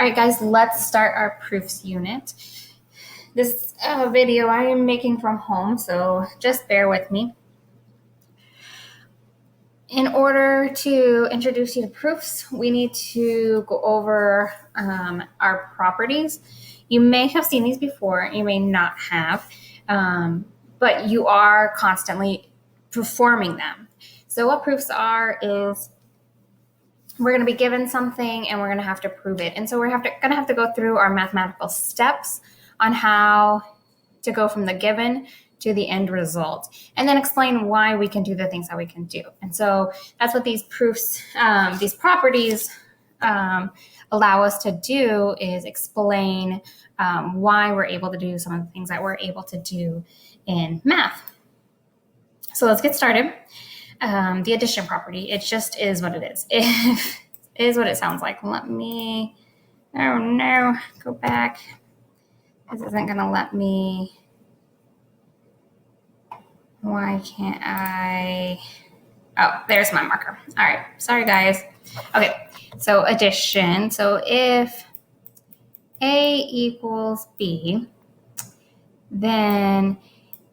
All right, guys, let's start our proofs unit. This video I am making from home, so just bear with me. In order to introduce you to proofs, we need to go over our properties. You may have seen these before, you may not have, but you are constantly performing them. So what proofs are is we're going to be given something and we're going to have to prove it. And so we're going to have to go through our mathematical steps on how to go from the given to the end result, and then explain why we can do the things that we can do. And so that's what these proofs, these properties allow us to do, is explain why we're able to do some of the things that we're able to do in math. So let's get started. The addition property, it just is what it is. It is what it sounds like. Let me, oh no, go back. This isn't going to let me. Why can't I? Oh, there's my marker. All right, sorry guys. Okay, so addition. So if A equals B, then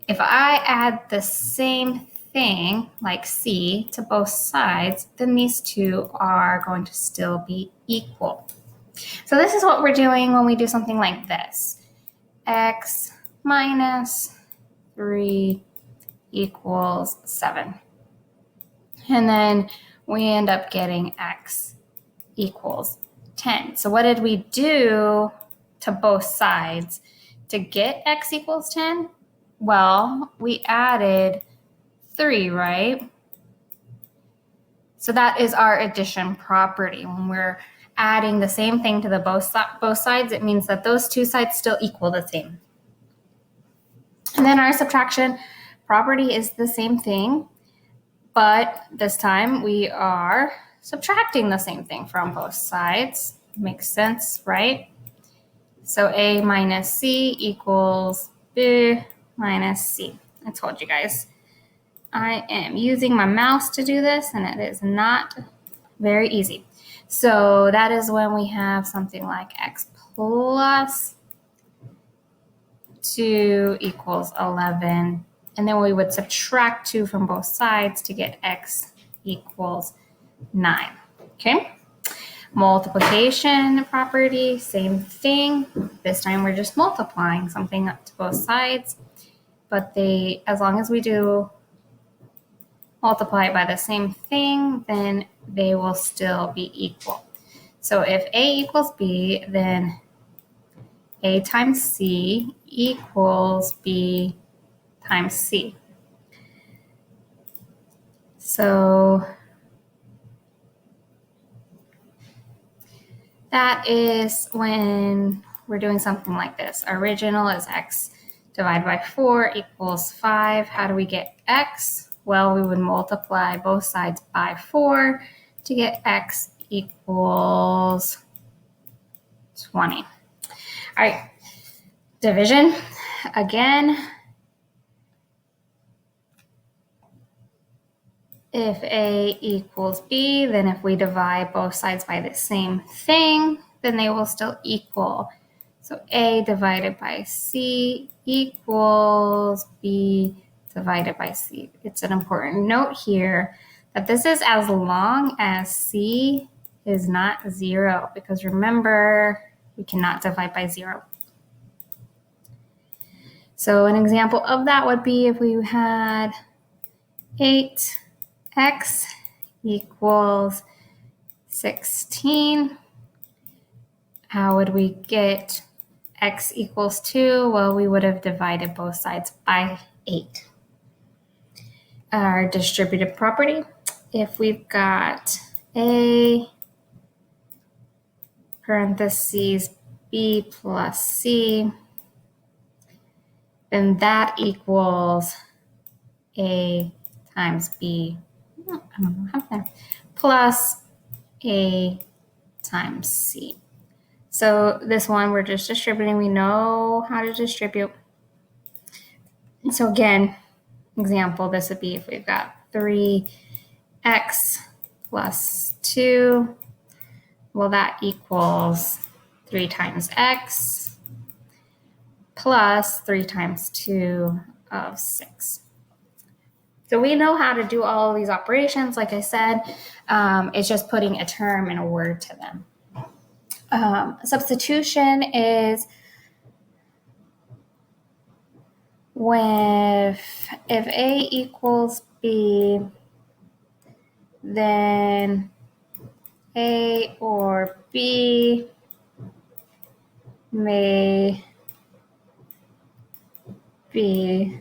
if I add the same thing, like C, to both sides, then these two are going to still be equal. So this is what we're doing when we do something like this. X minus 3 equals 7. And then we end up getting X equals 10. So what did we do to both sides to get X equals 10? Well, we added 3, right? So that is our addition property. When we're adding the same thing to the both sides, it means that those two sides still equal the same. And then our subtraction property is the same thing, but this time we are subtracting the same thing from both sides. Makes sense, right? So A minus C equals B minus C. I told you guys. I am using my mouse to do this, and it is not very easy. So that is when we have something like X plus 2 equals 11. And then we would subtract 2 from both sides to get X equals 9. Okay? Multiplication property, same thing. This time we're just multiplying something up to both sides. But as long as we do multiply by the same thing, then they will still be equal. So if A equals B, then A times C equals B times C. So that is when we're doing something like this. Original is X divided by 4 equals 5. How do we get X? Well, we would multiply both sides by 4 to get X equals 20. All right, division. Again, if A equals B, then if we divide both sides by the same thing, then they will still equal. So A divided by C equals B divided by C. It's an important note here that this is as long as C is not 0, because remember, we cannot divide by 0. So an example of that would be if we had 8x equals 16. How would we get x equals 2? Well, we would have divided both sides by 8. Our distributive property, if we've got A parentheses B plus C, then that equals A times B, plus A times C. So this one, we're just distributing. We know how to distribute. So again, example, this would be if we've got 3x plus 2. Well, that equals 3 times x plus 3 times 2 of 6. So we know how to do all of these operations. Like I said, it's just putting a term and a word to them. Substitution is when if A equals B, then A or B may be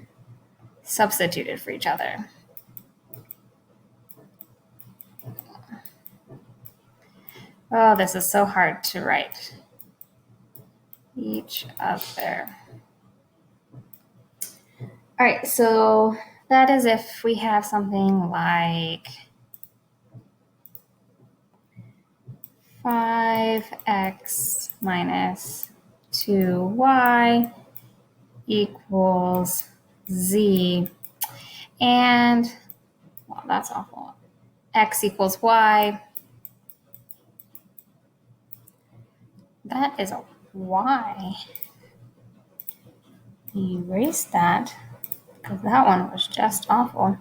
substituted for each other. Oh, this is so hard to write. Each other. All right, so that is if we have something like 5x minus 2y equals z, and, well, that's awful, x equals y. That is a y. Erase that, because that one was just awful.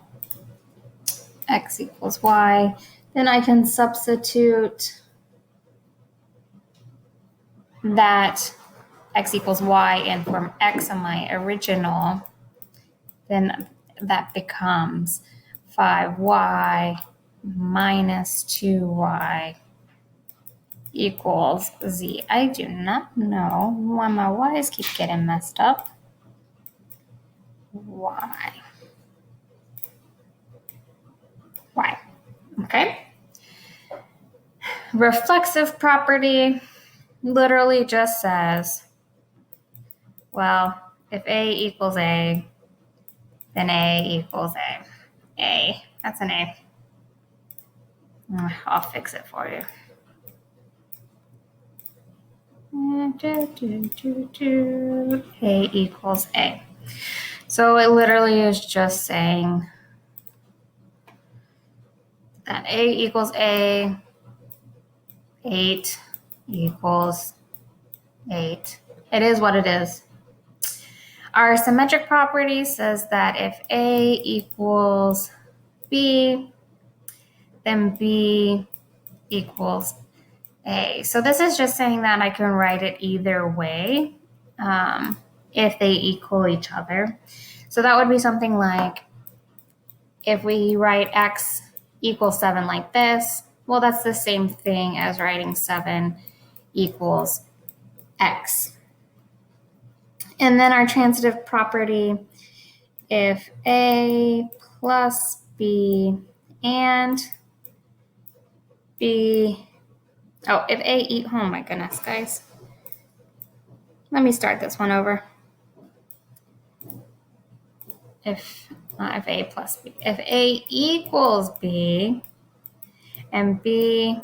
X equals y. Then I can substitute that x equals y in from x on my original. Then that becomes 5y minus 2y equals z. I do not know why my y's keep getting messed up. Why? Okay. Reflexive property literally just says, well, if A equals A, then A equals A. A, that's an A. I'll fix it for you. A equals A. So it literally is just saying that A equals A, 8 equals 8. It is what it is. Our symmetric property says that if A equals B, then B equals A. So this is just saying that I can write it either way if they equal each other. So that would be something like if we write x equals 7 like this, well, that's the same thing as writing 7 equals x. And then our transitive property, if A plus B and B, if A, oh my goodness, guys. Let me start this one over. If A plus B, if A equals B and B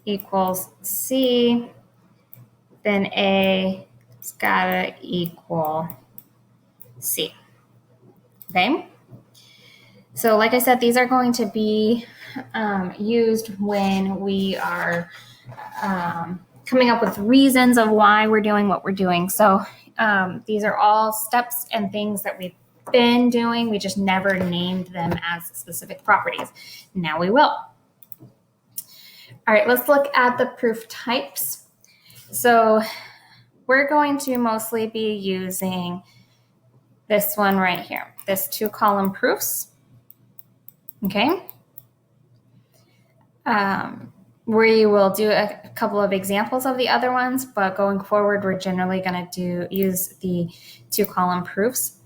equals C, then A's gotta equal C. Okay? So like I said, these are going to be used when we are coming up with reasons of why we're doing what we're doing. So these are all steps and things that we've been doing. We just never named them as specific properties. Now we will. All right, let's look at the proof types. So we're going to mostly be using this one right here, this 2-column proofs. Okay. We will do a couple of examples of the other ones, but going forward, we're generally going to use the 2-column proofs.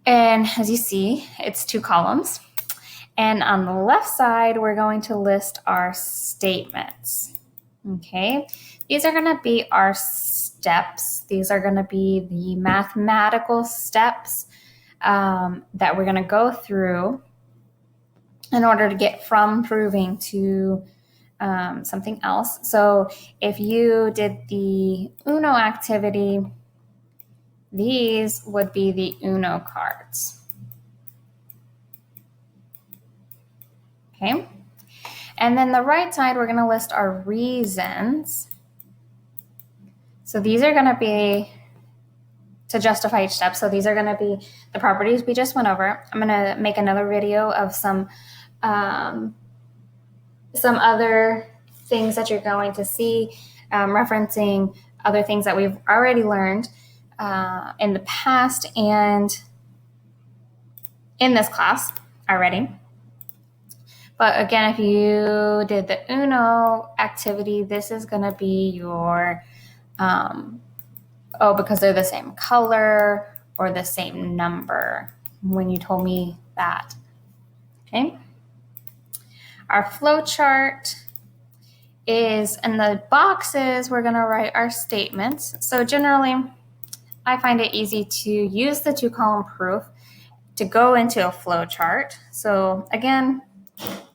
And as you see, it's 2 columns. And on the left side, we're going to list our statements. Okay, these are going to be our steps. These are going to be the mathematical steps that we're going to go through in order to get from proving to something else. So if you did the Uno activity, these would be the Uno cards. Okay. And then the right side, we're going to list our reasons. So these are going to be to justify each step. So these are going to be the properties we just went over. I'm going to make another video of some other things that you're going to see, referencing other things that we've already learned in the past and in this class already. But again, if you did the Uno activity, this is going to be your, because they're the same color or the same number when you told me that. Okay. Our flow chart is in the boxes, we're going to write our statements. So generally, I find it easy to use the 2-column proof to go into a flow chart. So again,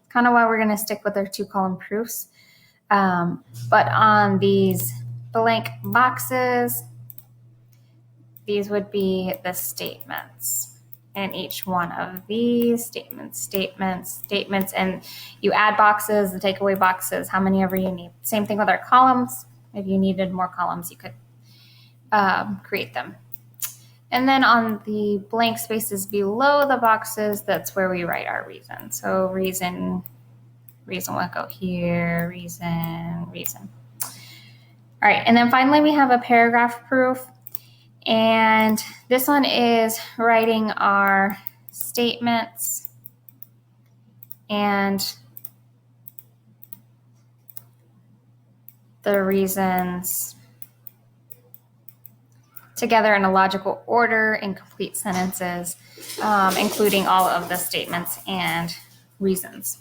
kind of why we're going to stick with our 2-column proofs. But on these blank boxes, these would be the statements. And each one of these statements, and you add boxes, the takeaway boxes, how many ever you need. Same thing with our columns. If you needed more columns, you could create them. And then on the blank spaces below the boxes, that's where we write our reason. So reason will go here, reason. All right, and then finally we have a paragraph proof. And this one is writing our statements and the reasons together in a logical order in complete sentences, including all of the statements and reasons.